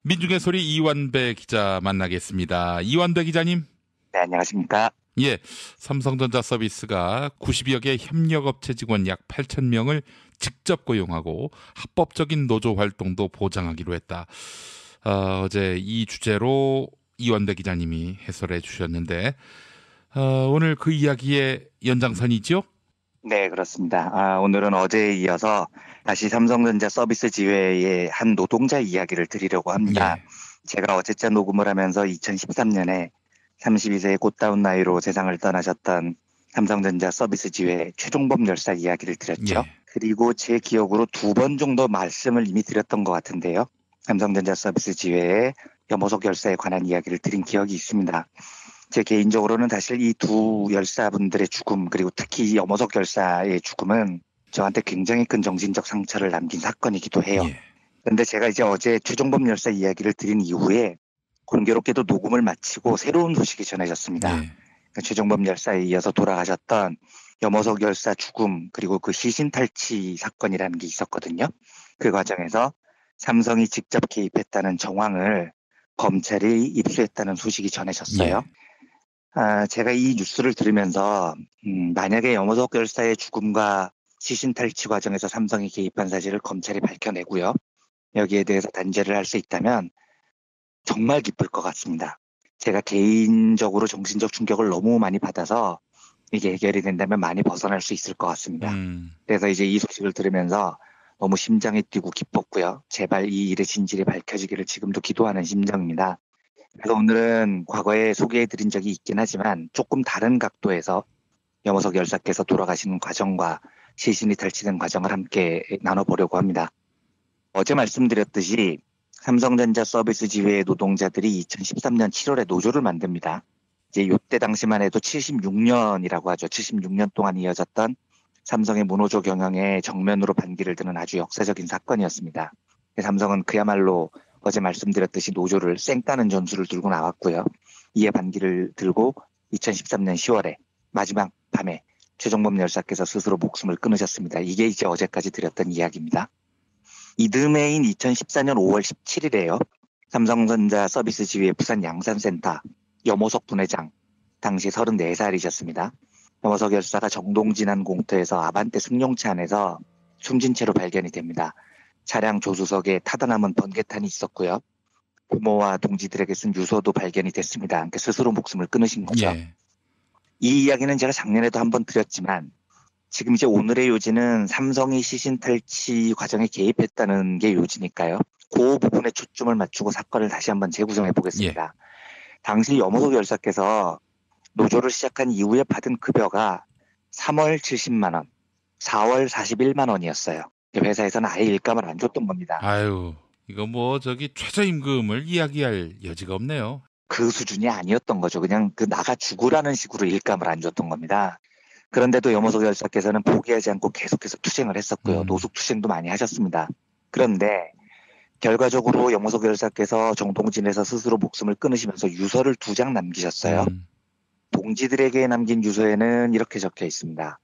민중의 소리 이완배 기자 만나겠습니다. 이완배 기자님. 네, 안녕하십니까. 예, 삼성전자 서비스가 90여 개 협력업체 직원 약 8천 명을 직접 고용하고 합법적인 노조 활동도 보장하기로 했다. 어제 이 주제로 이완배 기자님이 해설해 주셨는데 오늘 그 이야기의 연장선이죠? 네, 그렇습니다. 오늘은 어제에 이어서 다시 삼성전자 서비스 지회의 한 노동자 이야기를 드리려고 합니다. 예. 제가 어제자 녹음을 하면서 2013년에 32세의 꽃다운 나이로 세상을 떠나셨던 삼성전자 서비스 지회 최종범 열사 이야기를 드렸죠. 예. 그리고 제 기억으로 2번 정도 말씀을 이미 드렸던 것 같은데요. 삼성전자 서비스 지회의 염호석 열사에 관한 이야기를 드린 기억이 있습니다. 제 개인적으로는 사실 이 두 열사분들의 죽음, 그리고 특히 이 염호석 열사의 죽음은 저한테 굉장히 큰 정신적 상처를 남긴 사건이기도 해요. 예. 그런데 제가 이제 어제 최종범 열사 이야기를 드린 이후에 공교롭게도 녹음을 마치고 새로운 소식이 전해졌습니다. 예. 그러니까 최종범 열사에 이어서 돌아가셨던 염호석 열사 죽음, 그리고 그 시신 탈취 사건이라는 게 있었거든요. 그 과정에서 삼성이 직접 개입했다는 정황을 검찰이 입수했다는 소식이 전해졌어요. 예. 제가 이 뉴스를 들으면서 만약에 염호석 열사의 죽음과 시신 탈취 과정에서 삼성이 개입한 사실을 검찰이 밝혀내고요. 여기에 대해서 단죄를 할 수 있다면 정말 기쁠 것 같습니다. 제가 개인적으로 정신적 충격을 너무 많이 받아서 이게 해결이 된다면 많이 벗어날 수 있을 것 같습니다. 그래서 이제 이 소식을 들으면서 너무 심장이 뛰고 기뻤고요. 제발 이 일의 진실이 밝혀지기를 지금도 기도하는 심정입니다. 그래서 오늘은 과거에 소개해드린 적이 있긴 하지만 조금 다른 각도에서 염호석 열사께서 돌아가시는 과정과 시신이 탈취된 과정을 함께 나눠보려고 합니다. 어제 말씀드렸듯이 삼성전자 서비스 지회의 노동자들이 2013년 7월에 노조를 만듭니다. 이제 이때 당시만 해도 76년이라고 하죠. 76년 동안 이어졌던 삼성의 무노조 경영에 정면으로 반기를 드는 아주 역사적인 사건이었습니다. 삼성은 그야말로 어제 말씀드렸듯이 노조를 쌩까는 전술을 들고 나왔고요. 이에 반기를 들고 2013년 10월에 마지막 밤에 최종범 열사께서 스스로 목숨을 끊으셨습니다. 이게 이제 어제까지 드렸던 이야기입니다. 이듬해인 2014년 5월 17일에요. 삼성전자 서비스 지회 부산 양산센터 염호석 분회장, 당시 34살이셨습니다. 염호석 열사가 정동진안 공터에서 아반떼 승용차 안에서 숨진 채로 발견이 됩니다. 차량 조수석에 타다 남은 번개탄이 있었고요. 부모와 동지들에게 쓴 유서도 발견이 됐습니다. 그러니까 스스로 목숨을 끊으신 거죠. 예. 이 이야기는 제가 작년에도 한번 드렸지만 지금 이제 오늘의 요지는 삼성이 시신 탈취 과정에 개입했다는 게 요지니까요. 그 부분에 초점을 맞추고 사건을 다시 한번 재구성해 보겠습니다. 당시 염호석 열사께서 노조를 시작한 이후에 받은 급여가 3월 70만 원, 4월 41만 원이었어요. 회사에서는 아예 일감을 안 줬던 겁니다. 아유, 이거 최저임금을 이야기할 여지가 없네요. 그 수준이 아니었던 거죠. 그냥 그 나가 죽으라는 식으로 일감을 안 줬던 겁니다. 그런데도 염호석 열사께서는 포기하지 않고 계속해서 투쟁을 했었고요. 노숙 투쟁도 많이 하셨습니다. 그런데 결과적으로 염호석 열사께서 정동진에서 스스로 목숨을 끊으시면서 유서를 2장 남기셨어요. 동지들에게 남긴 유서에는 이렇게 적혀 있습니다.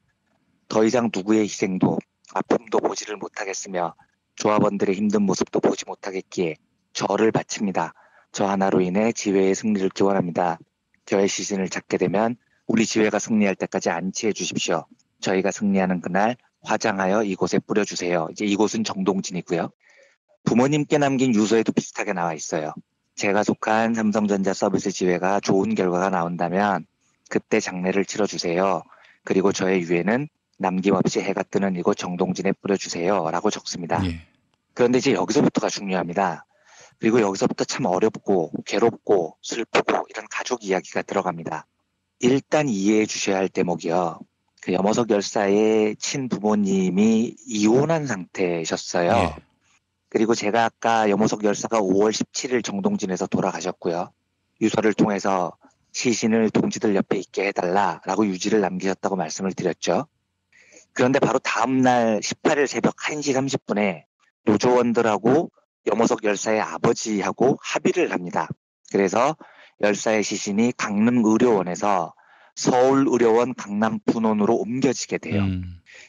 더 이상 누구의 희생도 아픔도 보지를 못하겠으며 조합원들의 힘든 모습도 보지 못하겠기에 저를 바칩니다. 저 하나로 인해 지회의 승리를 기원합니다. 저의 시신을 찾게 되면 우리 지회가 승리할 때까지 안치해 주십시오. 저희가 승리하는 그날 화장하여 이곳에 뿌려주세요. 이제 이곳은 정동진이고요. 부모님께 남긴 유서에도 비슷하게 나와 있어요. 제가 속한 삼성전자 서비스 지회가 좋은 결과가 나온다면 그때 장례를 치러주세요. 그리고 저의 유해는 남김없이 해가 뜨는 이곳 정동진에 뿌려주세요. 라고 적습니다. 그런데 이제 여기서부터가 중요합니다. 그리고 여기서부터 참 어렵고 괴롭고 슬프고 이런 가족 이야기가 들어갑니다. 일단 이해해 주셔야 할 대목이요. 그 염호석 열사의 친부모님이 이혼한 상태셨어요. 그리고 제가 아까 염호석 열사가 5월 17일 정동진에서 돌아가셨고요. 유서를 통해서 시신을 동지들 옆에 있게 해달라라고 유지를 남기셨다고 말씀을 드렸죠. 그런데 바로 다음날 18일 새벽 1시 30분에 노조원들하고 염호석 열사의 아버지하고 합의를 합니다. 그래서 열사의 시신이 강릉의료원에서 서울의료원 강남분원으로 옮겨지게 돼요.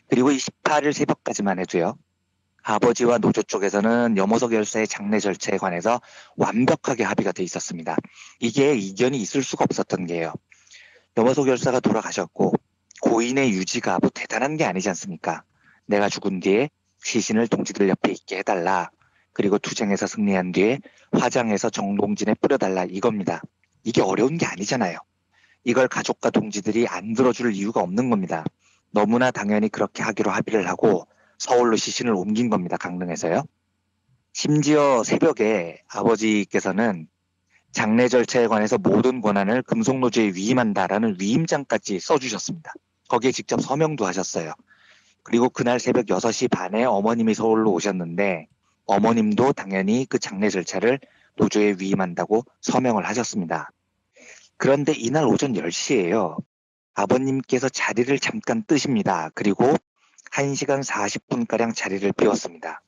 그리고 이 18일 새벽까지만 해도요. 아버지와 노조 쪽에서는 염호석 열사의 장례 절차에 관해서 완벽하게 합의가 돼 있었습니다. 이게 이견이 있을 수가 없었던 게요. 염호석 열사가 돌아가셨고 고인의 유지가 뭐 대단한 게 아니지 않습니까? 내가 죽은 뒤에 시신을 동지들 옆에 있게 해달라. 그리고 투쟁에서 승리한 뒤에 화장해서 정동진에 뿌려달라 이겁니다. 이게 어려운 게 아니잖아요. 이걸 가족과 동지들이 안 들어줄 이유가 없는 겁니다. 너무나 당연히 그렇게 하기로 합의를 하고 서울로 시신을 옮긴 겁니다. 강릉에서요. 심지어 새벽에 아버지께서는 장례 절차에 관해서 모든 권한을 금속노조에 위임한다라는 위임장까지 써주셨습니다. 거기에 직접 서명도 하셨어요. 그리고 그날 새벽 6시 반에 어머님이 서울로 오셨는데 어머님도 당연히 그 장례 절차를 노조에 위임한다고 서명을 하셨습니다. 그런데 이날 오전 10시에요. 아버님께서 자리를 잠깐 뜨십니다. 그리고 1시간 40분가량 자리를 비웠습니다.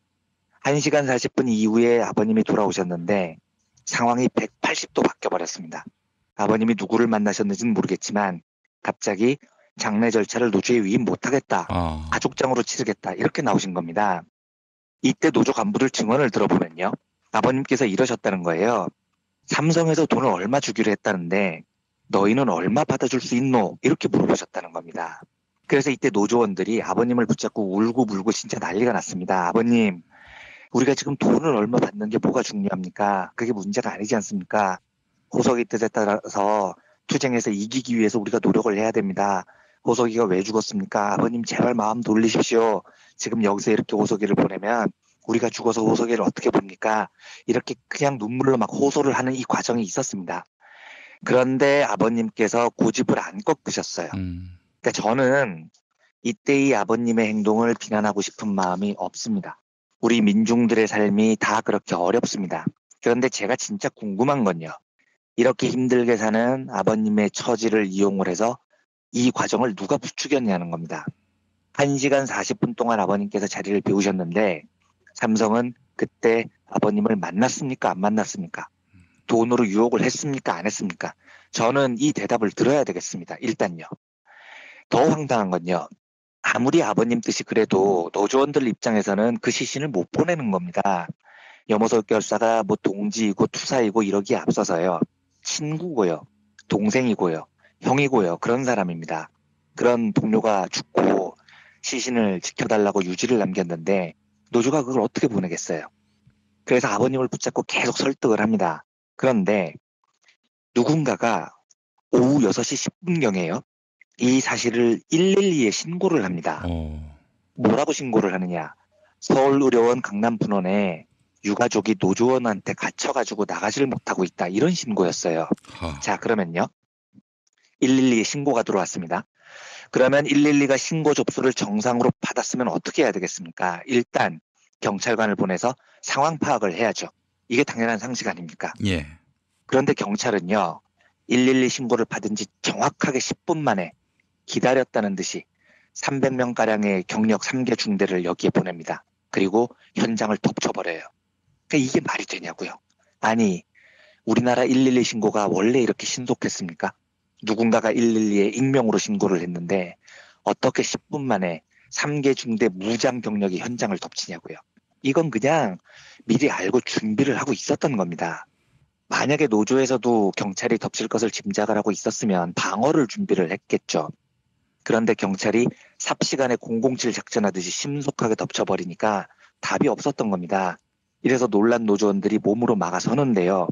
1시간 40분 이후에 아버님이 돌아오셨는데 상황이 180도 바뀌어버렸습니다. 아버님이 누구를 만나셨는지는 모르겠지만 갑자기 장례 절차를 노조에 위임 못하겠다. 가족장으로 치르겠다. 이렇게 나오신 겁니다. 이때 노조 간부들 증언을 들어보면요. 아버님께서 이러셨다는 거예요. 삼성에서 돈을 얼마 주기로 했다는데 너희는 얼마 받아줄 수 있노? 이렇게 물어보셨다는 겁니다. 그래서 이때 노조원들이 아버님을 붙잡고 울고 불고 진짜 난리가 났습니다. 아버님, 우리가 지금 돈을 얼마 받는 게 뭐가 중요합니까? 그게 문제가 아니지 않습니까? 호석이 뜻에 따라서 투쟁에서 이기기 위해서 우리가 노력을 해야 됩니다. 호석이가 왜 죽었습니까? 아버님 제발 마음 돌리십시오. 지금 여기서 이렇게 호석이를 보내면 우리가 죽어서 호석이를 어떻게 봅니까? 이렇게 그냥 눈물로 막 호소를 하는 이 과정이 있었습니다. 그런데 아버님께서 고집을 안 꺾으셨어요. 그러니까 저는 이때의 아버님의 행동을 비난하고 싶은 마음이 없습니다. 우리 민중들의 삶이 다 그렇게 어렵습니다. 그런데 제가 진짜 궁금한 건요. 이렇게 힘들게 사는 아버님의 처지를 이용을 해서 이 과정을 누가 부추겼냐는 겁니다. 1시간 40분 동안 아버님께서 자리를 비우셨는데 삼성은 그때 아버님을 만났습니까? 안 만났습니까? 돈으로 유혹을 했습니까? 안 했습니까? 저는 이 대답을 들어야 되겠습니다. 일단요. 더 황당한 건요. 아무리 아버님 뜻이 그래도 노조원들 입장에서는 그 시신을 못 보내는 겁니다. 염호석 열사가 뭐 동지이고 투사이고 이러기에 앞서서요. 친구고요. 동생이고요. 형이고요. 그런 사람입니다. 그런 동료가 죽고 시신을 지켜달라고 유지를 남겼는데 노조가 그걸 어떻게 보내겠어요. 그래서 아버님을 붙잡고 계속 설득을 합니다. 그런데 누군가가 오후 6시 10분경에요. 이 사실을 112에 신고를 합니다. 뭐라고 신고를 하느냐. 서울의료원 강남분원에 유가족이 노조원한테 갇혀가지고 나가지를 못하고 있다. 이런 신고였어요. 자, 그러면요. 112에 신고가 들어왔습니다. 그러면 112가 신고 접수를 정상으로 받았으면 어떻게 해야 되겠습니까? 일단 경찰관을 보내서 상황 파악을 해야죠. 이게 당연한 상식 아닙니까? 예. 그런데 경찰은요. 112 신고를 받은 지 정확하게 10분 만에 기다렸다는 듯이 300명가량의 경력 3개 중대를 여기에 보냅니다. 그리고 현장을 덮쳐버려요. 그러니까 이게 말이 되냐고요. 아니, 우리나라 112 신고가 원래 이렇게 신속했습니까? 누군가가 112에 익명으로 신고를 했는데 어떻게 10분 만에 3개 중대 무장 경력이 현장을 덮치냐고요. 이건 그냥 미리 알고 준비를 하고 있었던 겁니다. 만약에 노조에서도 경찰이 덮칠 것을 짐작을 하고 있었으면 방어를 준비를 했겠죠. 그런데 경찰이 삽시간에 007 작전하듯이 신속하게 덮쳐버리니까 답이 없었던 겁니다. 이래서 놀란 노조원들이 몸으로 막아서는데요.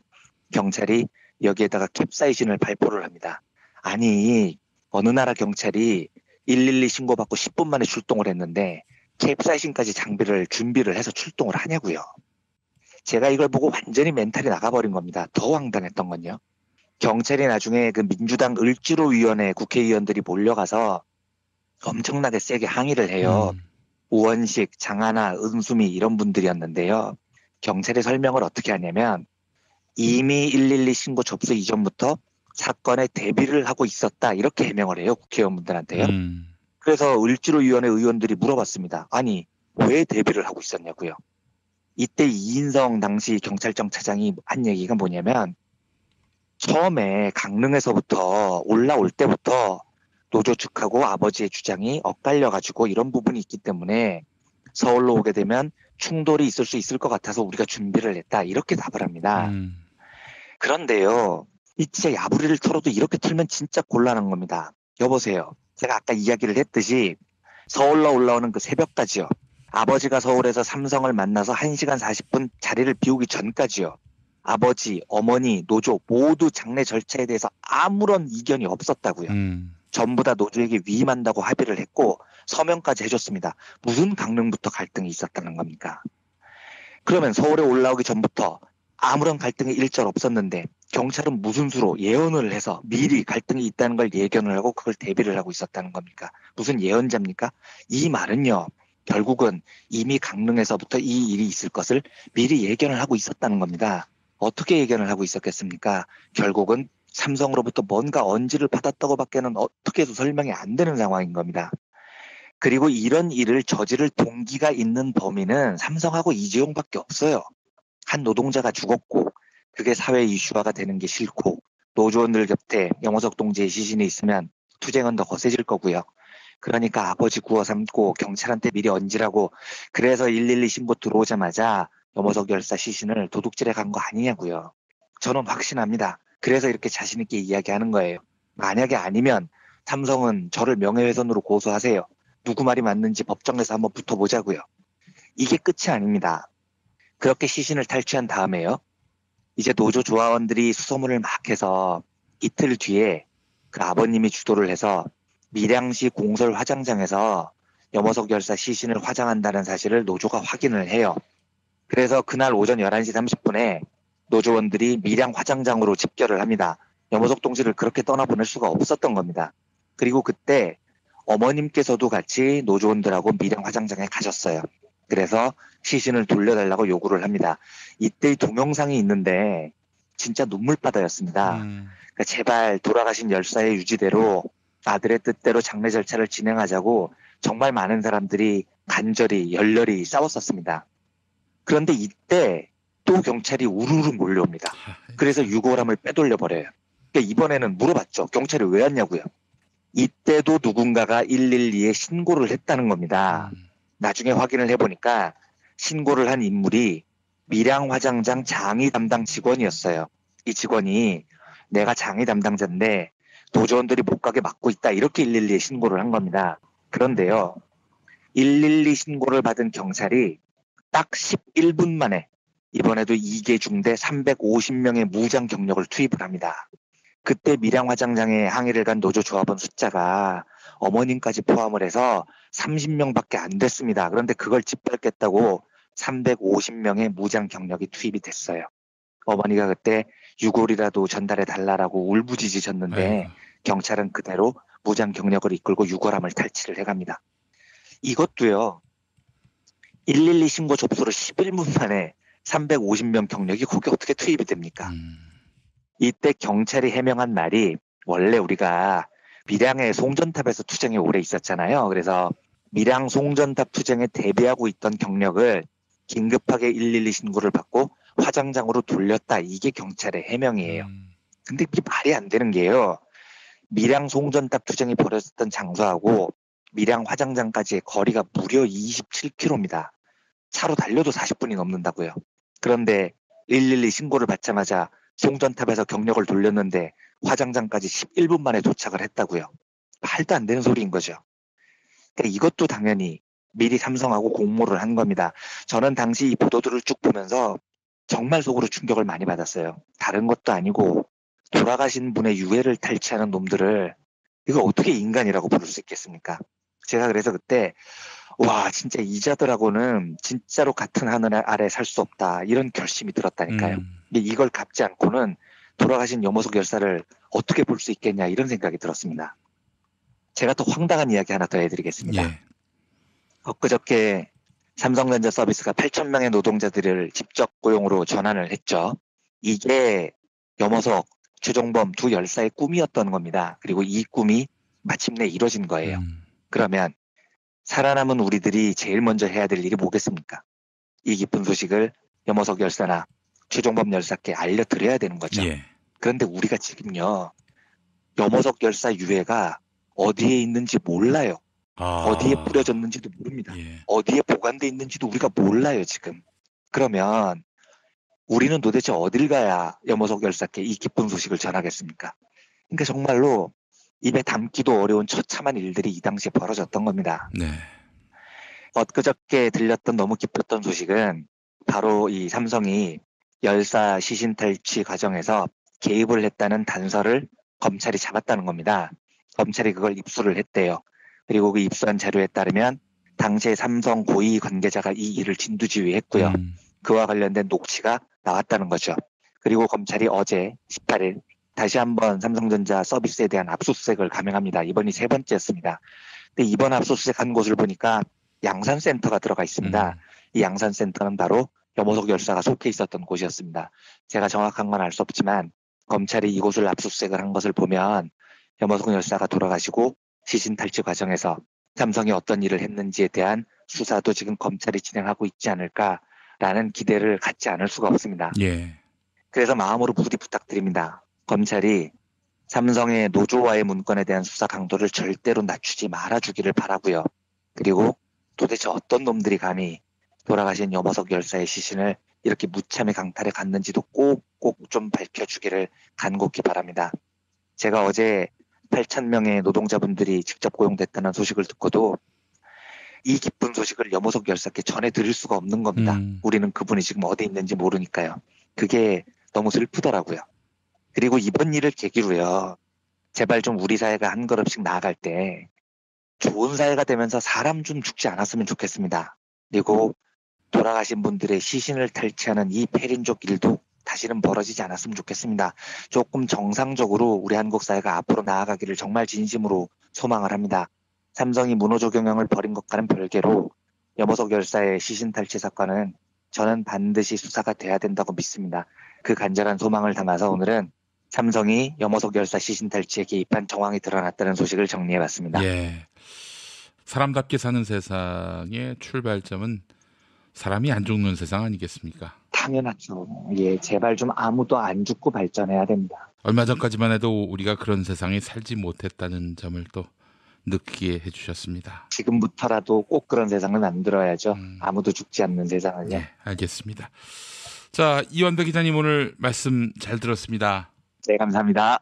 경찰이 여기에다가 캡사이신을 발포를 합니다. 아니, 어느 나라 경찰이 112 신고받고 10분 만에 출동을 했는데 캡사이신까지 준비를 해서 출동을 하냐고요. 제가 이걸 보고 완전히 멘탈이 나가버린 겁니다. 더 황당했던 건요. 경찰이 나중에 그 민주당 을지로위원회 국회의원들이 몰려가서 엄청나게 세게 항의를 해요. 우원식, 장하나, 은수미 이런 분들이었는데요. 경찰의 설명을 어떻게 하냐면 이미 112 신고 접수 이전부터 사건에 대비를 하고 있었다 이렇게 해명을 해요. 국회의원분들한테요. 그래서 을지로위원회 의원들이 물어봤습니다. 아니 왜 대비를 하고 있었냐고요. 이때 이인성 당시 경찰청 차장이 한 얘기가 뭐냐면 처음에 강릉에서부터 올라올 때부터 노조 측하고 아버지의 주장이 엇갈려가지고 이런 부분이 있기 때문에 서울로 오게 되면 충돌이 있을 수 있을 것 같아서 우리가 준비를 했다. 이렇게 답을 합니다. 그런데요, 이 진짜 야부리를 털어도 이렇게 털면 진짜 곤란한 겁니다. 여보세요. 제가 아까 이야기를 했듯이 서울로 올라오는 그 새벽까지요. 아버지가 서울에서 삼성을 만나서 1시간 40분 자리를 비우기 전까지요. 아버지, 어머니, 노조 모두 장례 절차에 대해서 아무런 이견이 없었다고요. 전부 다 노조에게 위임한다고 합의를 했고 서명까지 해줬습니다. 무슨 강릉부터 갈등이 있었다는 겁니까? 그러면 서울에 올라오기 전부터 아무런 갈등이 일절 없었는데 경찰은 무슨 수로 예언을 해서 미리 갈등이 있다는 걸 예견을 하고 그걸 대비를 하고 있었다는 겁니까? 무슨 예언자입니까? 이 말은요. 결국은 이미 강릉에서부터 이 일이 있을 것을 미리 예견을 하고 있었다는 겁니다. 어떻게 예견을 하고 있었겠습니까? 결국은 삼성으로부터 뭔가 언지를 받았다고밖에는 어떻게 해도 설명이 안 되는 상황인 겁니다. 그리고 이런 일을 저지를 동기가 있는 범인은 삼성하고 이재용밖에 없어요. 한 노동자가 죽었고 그게 사회 이슈화가 되는 게 싫고 노조원들 곁에 영호석 동지의 시신이 있으면 투쟁은 더 거세질 거고요. 그러니까 아버지 구워 삼고 경찰한테 미리 얹으라고 그래서 112 신고 들어오자마자 염호석 열사 시신을 도둑질해 간 거 아니냐고요. 저는 확신합니다. 그래서 이렇게 자신 있게 이야기하는 거예요. 만약에 아니면 삼성은 저를 명예훼손으로 고소하세요. 누구 말이 맞는지 법정에서 한번 붙어보자고요. 이게 끝이 아닙니다. 그렇게 시신을 탈취한 다음에요. 이제 노조 조합원들이 수소문을 막 해서 이틀 뒤에 그 아버님이 주도를 해서 밀양시 공설 화장장에서 염호석 열사 시신을 화장한다는 사실을 노조가 확인을 해요. 그래서 그날 오전 11시 30분에 노조원들이 밀양 화장장으로 집결을 합니다. 염호석 동지를 그렇게 떠나보낼 수가 없었던 겁니다. 그리고 그때 어머님께서도 같이 노조원들하고 밀양 화장장에 가셨어요. 그래서 시신을 돌려달라고 요구를 합니다. 이때의 동영상이 있는데 진짜 눈물바다였습니다. 그러니까 제발 돌아가신 열사의 유지대로 아들의 뜻대로 장례 절차를 진행하자고 정말 많은 사람들이 간절히 열렬히 싸웠었습니다. 그런데 이때 또 경찰이 우르르 몰려옵니다. 그래서 유골함을 빼돌려 버려요. 그러니까 이번에는 물어봤죠. 경찰이 왜 왔냐고요. 이때도 누군가가 112에 신고를 했다는 겁니다. 나중에 확인을 해보니까 신고를 한 인물이 밀양 화장장 장의 담당 직원이었어요. 이 직원이 내가 장의 담당자인데 노조원들이 못 가게 막고 있다 이렇게 112에 신고를 한 겁니다. 그런데요. 112 신고를 받은 경찰이 딱 11분 만에 이번에도 2개 중대 350명의 무장 경력을 투입을 합니다. 그때 밀양 화장장에 항의를 간 노조 조합원 숫자가 어머님까지 포함을 해서 30명밖에 안 됐습니다. 그런데 그걸 짓밟겠다고 350명의 무장 경력이 투입이 됐어요. 어머니가 그때 유골이라도 전달해 달라라고 울부짖으셨는데 경찰은 그대로 무장 경력을 이끌고 유골함을 탈취를 해갑니다. 이것도요. 112 신고 접수로 11분 만에 350명 경력이 거기 어떻게 투입이 됩니까? 이때 경찰이 해명한 말이 원래 우리가 밀양의 송전탑에서 투쟁에 오래 있었잖아요. 그래서 밀양 송전탑 투쟁에 대비하고 있던 경력을 긴급하게 112 신고를 받고 화장장으로 돌렸다. 이게 경찰의 해명이에요. 근데 이게 말이 안 되는 게요. 밀양 송전탑 투쟁이 벌어졌던 장소하고 밀양 화장장까지의 거리가 무려 27km입니다. 차로 달려도 40분이 넘는다고요. 그런데 112 신고를 받자마자 송전탑에서 경력을 돌렸는데 화장장까지 11분 만에 도착을 했다고요. 말도 안 되는 소리인 거죠. 그러니까 이것도 당연히 미리 삼성하고 공모를 한 겁니다. 저는 당시 이 보도들을 쭉 보면서 정말 속으로 충격을 많이 받았어요. 다른 것도 아니고 돌아가신 분의 유해를 탈취하는 놈들을 이거 어떻게 인간이라고 부를 수 있겠습니까? 제가 그래서 그때 와 진짜 이자들하고는 진짜로 같은 하늘 아래 살 수 없다 이런 결심이 들었다니까요. 이걸 갚지 않고는 돌아가신 염호석 열사를 어떻게 볼 수 있겠냐 이런 생각이 들었습니다. 제가 또 황당한 이야기 하나 더 해드리겠습니다. 예. 엊그저께 삼성전자 서비스가 8,000명의 노동자들을 직접 고용으로 전환을 했죠. 이게 염호석, 최종범 두 열사의 꿈이었던 겁니다. 그리고 이 꿈이 마침내 이뤄진 거예요. 그러면 살아남은 우리들이 제일 먼저 해야 될 일이 뭐겠습니까? 이 기쁜 소식을 염호석 열사나 최종범 열사께 알려드려야 되는 거죠. 예. 그런데 우리가 지금요. 염호석 열사 유해가 어디에 있는지 몰라요. 어디에 뿌려졌는지도 모릅니다. 예. 어디에 보관돼 있는지도 우리가 몰라요, 지금. 그러면 우리는 도대체 어딜 가야 염호석 열사께 이 기쁜 소식을 전하겠습니까? 그러니까 정말로 입에 담기도 어려운 처참한 일들이 이 당시에 벌어졌던 겁니다. 네. 엊그저께 들렸던 너무 기뻤던 소식은 바로 이 삼성이 열사 시신 탈취 과정에서 개입을 했다는 단서를 검찰이 잡았다는 겁니다. 검찰이 그걸 입수를 했대요. 그리고 그 입수한 자료에 따르면 당시에 삼성 고위 관계자가 이 일을 진두지휘했고요. 그와 관련된 녹취가 나왔다는 거죠. 그리고 검찰이 어제 18일 다시 한번 삼성전자 서비스에 대한 압수수색을 감행합니다. 이번이 세 번째였습니다. 근데 이번 압수수색한 곳을 보니까 양산센터가 들어가 있습니다. 이 양산센터는 바로 염호석 열사가 속해 있었던 곳이었습니다. 제가 정확한 건 알 수 없지만 검찰이 이곳을 압수수색을 한 것을 보면 염호석 열사가 돌아가시고 시신 탈취 과정에서 삼성이 어떤 일을 했는지에 대한 수사도 지금 검찰이 진행하고 있지 않을까라는 기대를 갖지 않을 수가 없습니다. 예. 그래서 마음으로 부디 부탁드립니다. 검찰이 삼성의 노조와의 문건에 대한 수사 강도를 절대로 낮추지 말아주기를 바라고요. 그리고 도대체 어떤 놈들이 감히 돌아가신 염호석 열사의 시신을 이렇게 무참히 강탈해 갔는지도 꼭꼭 좀 밝혀주기를 간곡히 바랍니다. 제가 어제 8,000명의 노동자분들이 직접 고용됐다는 소식을 듣고도 이 기쁜 소식을 염호석 열사께 전해드릴 수가 없는 겁니다. 우리는 그분이 지금 어디 있는지 모르니까요. 그게 너무 슬프더라고요. 그리고 이번 일을 계기로요. 제발 좀 우리 사회가 한 걸음씩 나아갈 때 좋은 사회가 되면서 사람 좀 죽지 않았으면 좋겠습니다. 그리고 돌아가신 분들의 시신을 탈취하는 이 폐린족 일도 다시는 벌어지지 않았으면 좋겠습니다. 조금 정상적으로 우리 한국 사회가 앞으로 나아가기를 정말 진심으로 소망을 합니다. 삼성이 문호조 경영을 벌인 것과는 별개로 염호석 열사의 시신 탈취 사건은 저는 반드시 수사가 돼야 된다고 믿습니다. 그 간절한 소망을 담아서 오늘은 삼성이 염호석 열사 시신 탈취에 개입한 정황이 드러났다는 소식을 정리해봤습니다. 예. 사람답게 사는 세상의 출발점은 사람이 안 죽는 세상 아니겠습니까? 당연하죠. 예, 제발 좀 아무도 안 죽고 발전해야 됩니다. 얼마 전까지만 해도 우리가 그런 세상에 살지 못했다는 점을 또 느끼게 해주셨습니다. 지금부터라도 꼭 그런 세상을 만들어야죠. 아무도 죽지 않는 세상을요. 네, 알겠습니다. 자, 이완배 기자님 오늘 말씀 잘 들었습니다. 네, 감사합니다.